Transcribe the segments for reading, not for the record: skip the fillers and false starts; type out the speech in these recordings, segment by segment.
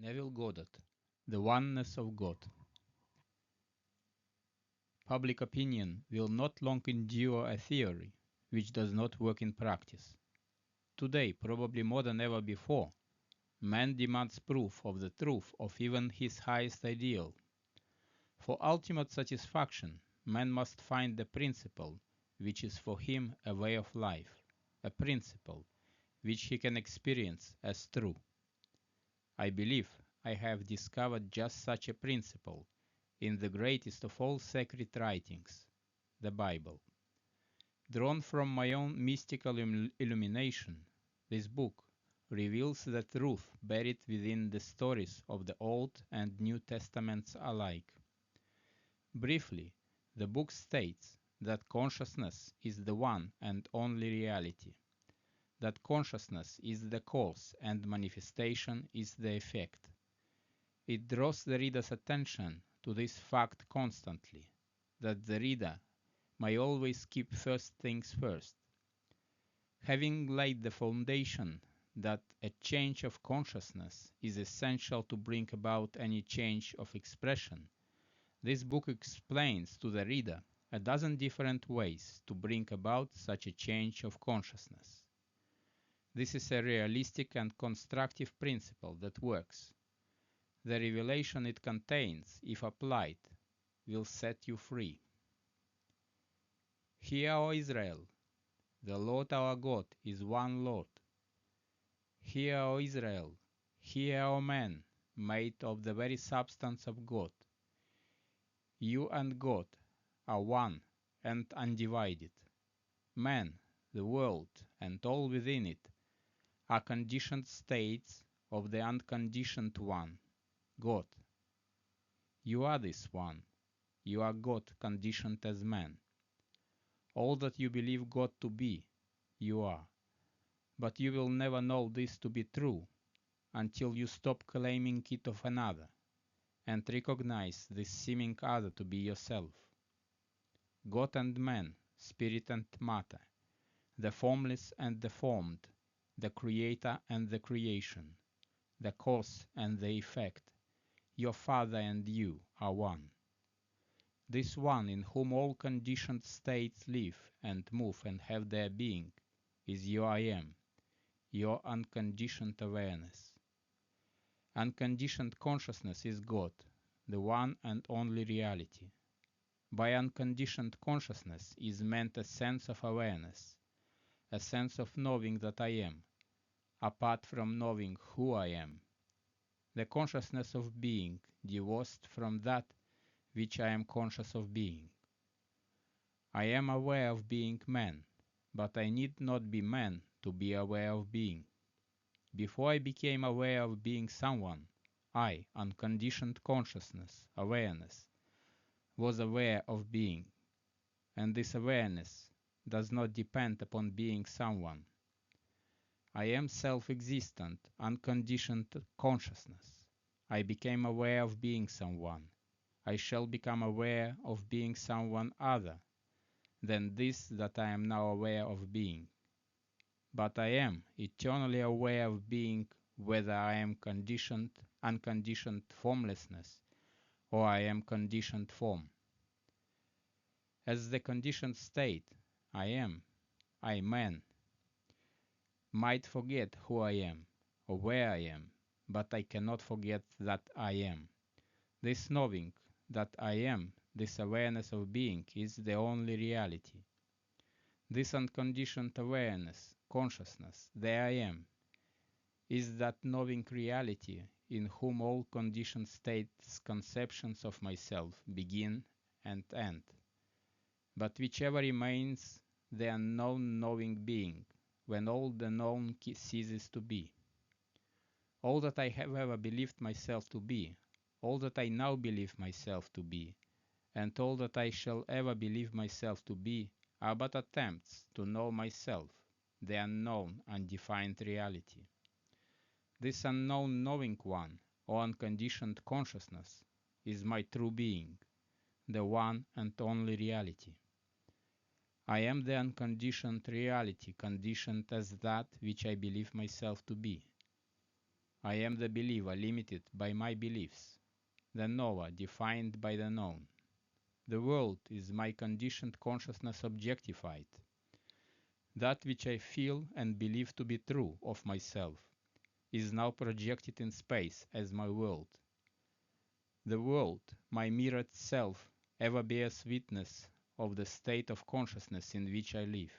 Neville Goddard, The Oneness of God. Public opinion will not long endure a theory which does not work in practice. Today, probably more than ever before, man demands proof of the truth of even his highest ideal. For ultimate satisfaction, man must find the principle which is for him a way of life, a principle which he can experience as true. I believe I have discovered just such a principle in the greatest of all sacred writings, the Bible. Drawn from my own mystical illumination, this book reveals the truth buried within the stories of the Old and New Testaments alike. Briefly, the book states that consciousness is the one and only reality, that consciousness is the cause and manifestation is the effect. It draws the reader's attention to this fact constantly, that the reader may always keep first things first. Having laid the foundation that a change of consciousness is essential to bring about any change of expression, this book explains to the reader a dozen different ways to bring about such a change of consciousness. This is a realistic and constructive principle that works. The revelation it contains, if applied, will set you free. Hear, O Israel, the Lord our God is one Lord. Hear, O Israel, hear, O man, made of the very substance of God. You and God are one and undivided. Man, the world, and all within it are conditioned states of the unconditioned one, God. You are this one. You are God conditioned as man. All that you believe God to be, you are. But you will never know this to be true until you stop claiming it of another and recognize this seeming other to be yourself. God and man, spirit and matter, the formless and the formed, the creator and the creation, the cause and the effect, your Father and you are one. This one in whom all conditioned states live and move and have their being is your I am, your unconditioned awareness. Unconditioned consciousness is God, the one and only reality. By unconditioned consciousness is meant a sense of awareness, a sense of knowing that I am, apart from knowing who I am. The consciousness of being divorced from that which I am conscious of being. I am aware of being man, but I need not be man to be aware of being. Before I became aware of being someone, I, unconditioned consciousness, awareness, was aware of being, and this awareness does not depend upon being someone. I am self-existent, unconditioned consciousness. I became aware of being someone. I shall become aware of being someone other than this that I am now aware of being. But I am eternally aware of being, whether I am conditioned, unconditioned formlessness, or I am conditioned form. As the conditioned state, I, man, might forget who I am, or where I am, but I cannot forget that I am. This knowing that I am, this awareness of being, is the only reality. This unconditioned awareness, consciousness, the I am, is that knowing reality in whom all conditioned states conceptions of myself begin and end, but whichever remains the unknown knowing being, when all the known ceases to be. All that I have ever believed myself to be, all that I now believe myself to be, and all that I shall ever believe myself to be, are but attempts to know myself, the unknown, undefined reality. This unknown knowing one, or unconditioned consciousness, is my true being, the one and only reality. I am the unconditioned reality, conditioned as that which I believe myself to be. I am the believer limited by my beliefs, the knower defined by the known. The world is my conditioned consciousness objectified. That which I feel and believe to be true of myself is now projected in space as my world. The world, my mirrored self, ever bears witness of the state of consciousness in which I live.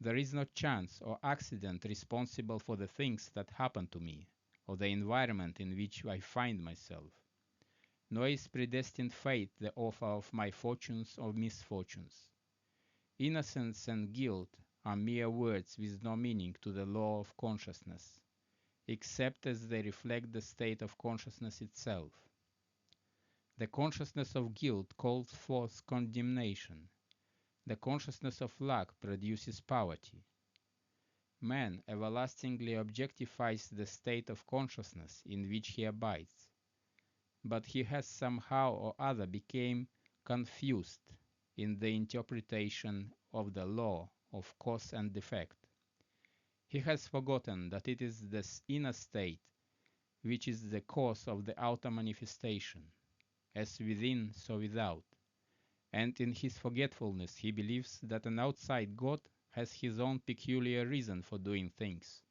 There is no chance or accident responsible for the things that happen to me, or the environment in which I find myself. Nor is predestined fate the author of my fortunes or misfortunes. Innocence and guilt are mere words with no meaning to the law of consciousness, except as they reflect the state of consciousness itself. The consciousness of guilt calls forth condemnation. The consciousness of lack produces poverty. Man everlastingly objectifies the state of consciousness in which he abides, but he has somehow or other become confused in the interpretation of the law of cause and effect. He has forgotten that it is this inner state which is the cause of the outer manifestation, as within so without, and in his forgetfulness he believes that an outside God has his own peculiar reason for doing things,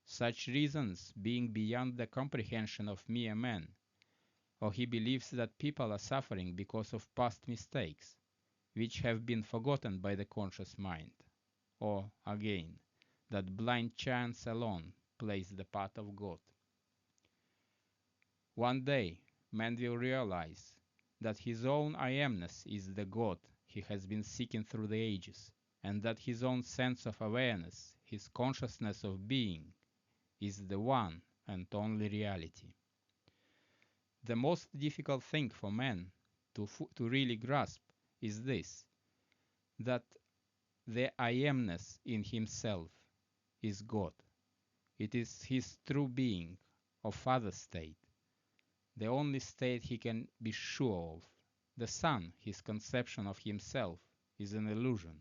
such reasons being beyond the comprehension of mere man, or he believes that people are suffering because of past mistakes, which have been forgotten by the conscious mind, or, again, that blind chance alone plays the part of God. One day, man will realize that his own I amness is the God he has been seeking through the ages, and that his own sense of awareness, his consciousness of being, is the one and only reality. The most difficult thing for man to really grasp is this, that the I amness in himself is God. It is his true being, or father state, the only state he can be sure of. The Son, his conception of himself, is an illusion.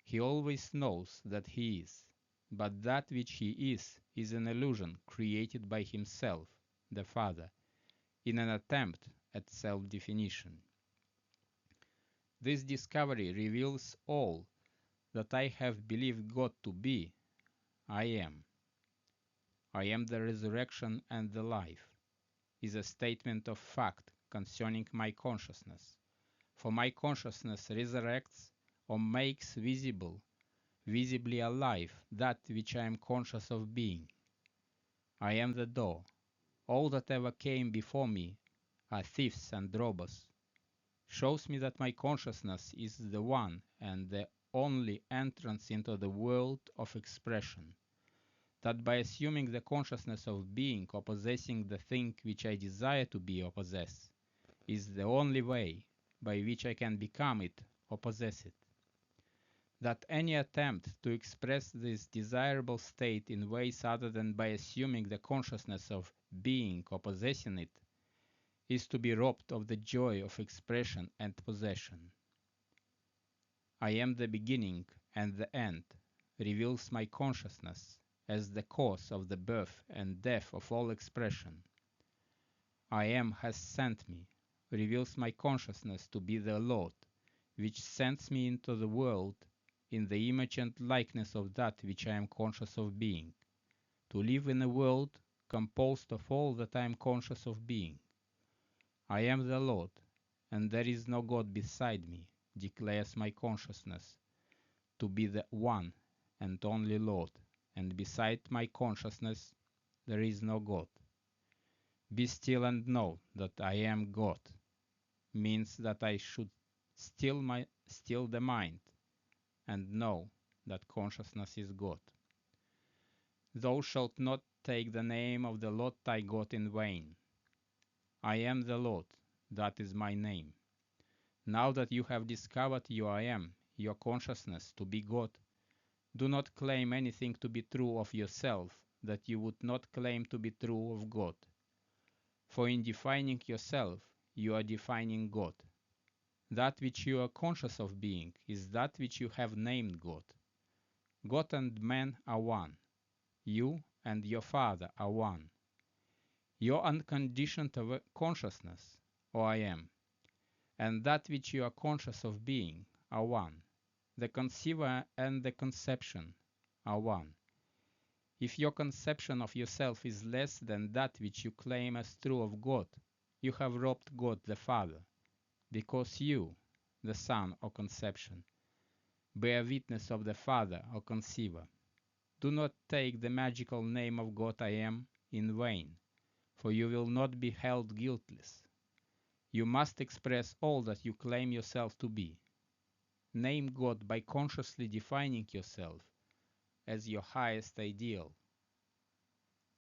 He always knows that he is, but that which he is an illusion created by himself, the Father, in an attempt at self-definition. This discovery reveals all that I have believed God to be. I am. I am the resurrection and the life, is a statement of fact concerning my consciousness. For my consciousness resurrects or makes visibly alive that which I am conscious of being. I am the door. All that ever came before me are thieves and robbers. Shows me that my consciousness is the one and the only entrance into the world of expression. That by assuming the consciousness of being or possessing the thing which I desire to be or possess, is the only way by which I can become it or possess it. That any attempt to express this desirable state in ways other than by assuming the consciousness of being or possessing it is to be robbed of the joy of expression and possession. I am the beginning and the end reveals my consciousness as the cause of the birth and death of all expression. I am has sent me reveals my consciousness to be the Lord, which sends me into the world in the image and likeness of that which I am conscious of being, to live in a world composed of all that I am conscious of being. I am the Lord, and there is no God beside me, declares my consciousness to be the one and only Lord, and beside my consciousness there is no God. Be still and know that I am God means that I should still the mind and know that consciousness is God. Thou shalt not take the name of the Lord thy God in vain. I am the Lord, that is my name. Now that you have discovered your I am, your consciousness to be God, do not claim anything to be true of yourself that you would not claim to be true of God. For in defining yourself, you are defining God. That which you are conscious of being is that which you have named God. God and man are one. You and your Father are one. Your unconditioned consciousness, O I Am, and that which you are conscious of being are one. The conceiver and the conception are one. If your conception of yourself is less than that which you claim as true of God, you have robbed God the Father, because you, the Son or conception, bear witness of the Father or conceiver. Do not take the magical name of God I Am in vain, for you will not be held guiltless. You must express all that you claim yourself to be. Name God by consciously defining yourself as your highest ideal.